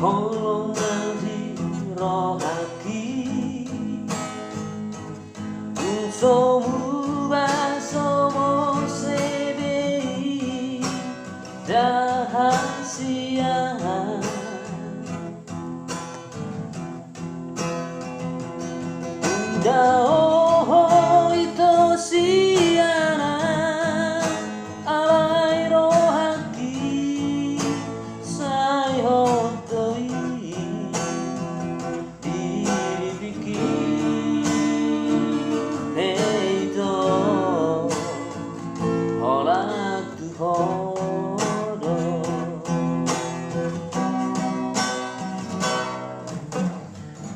Holongan rohaki Unsomu basomo sebei Rahasia Dao ito siana alai rohaki sai hotoi diribiki heito holak tu hodo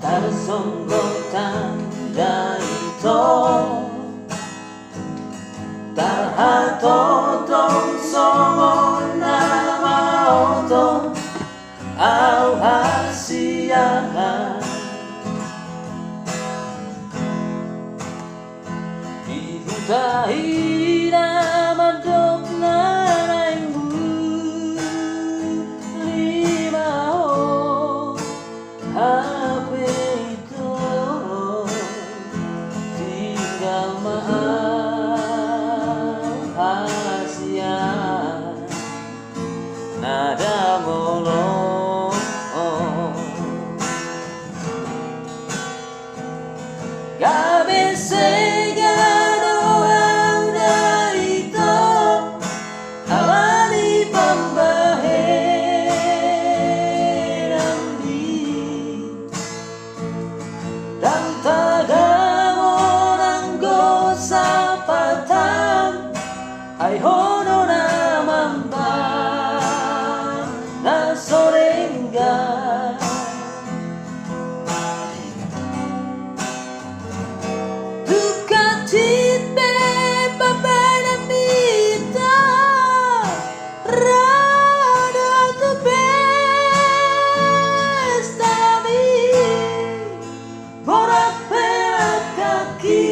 tarsonggotan Daito Tarhatotong songo nama oto Au hasiahan Dihutahi nama dok naraimu Lima o hape nada molo gabe segado anda itu alani pembaheran di dan tagamo nanggo sapatan ai hono namamba na sorenga dukatit be babana mita rada tu bestami borak perak kaki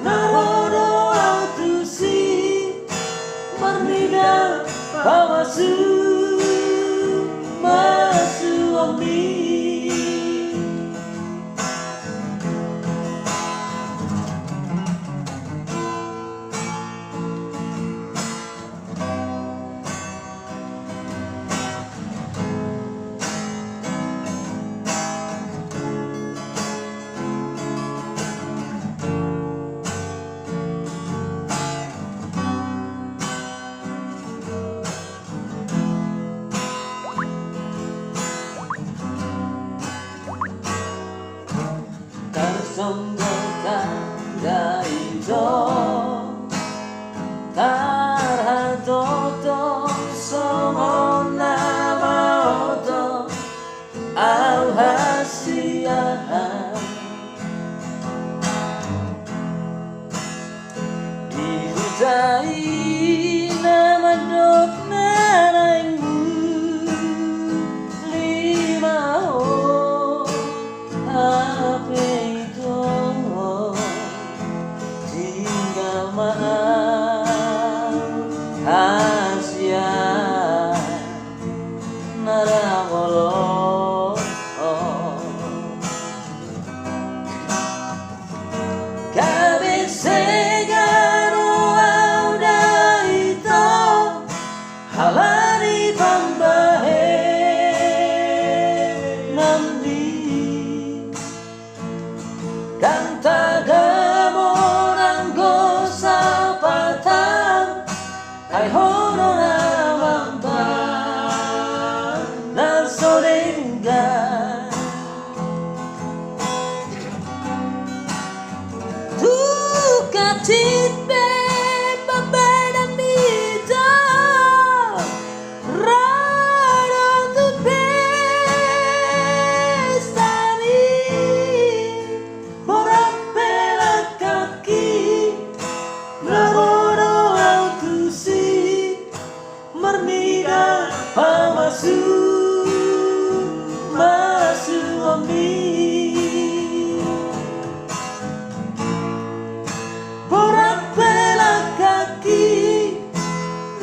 narodo autusi mernida bawasu Tarsonggotan daito Tarhatoto songo nama oto Au hasiahan Dihutai nama dok naraimu Lima o hape Asia naramolo Kabe segaro auda ito halani pambahe nandi kantagamo nanggo sapatan ai hono namamba na sorenga dukatit be babana mita rada tu bestami borak perak kaki narodo autusi mernida pamasu masu ami borak pelak kaki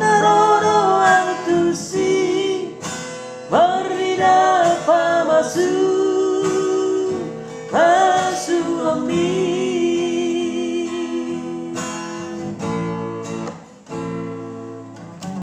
narodo autusi mernida suami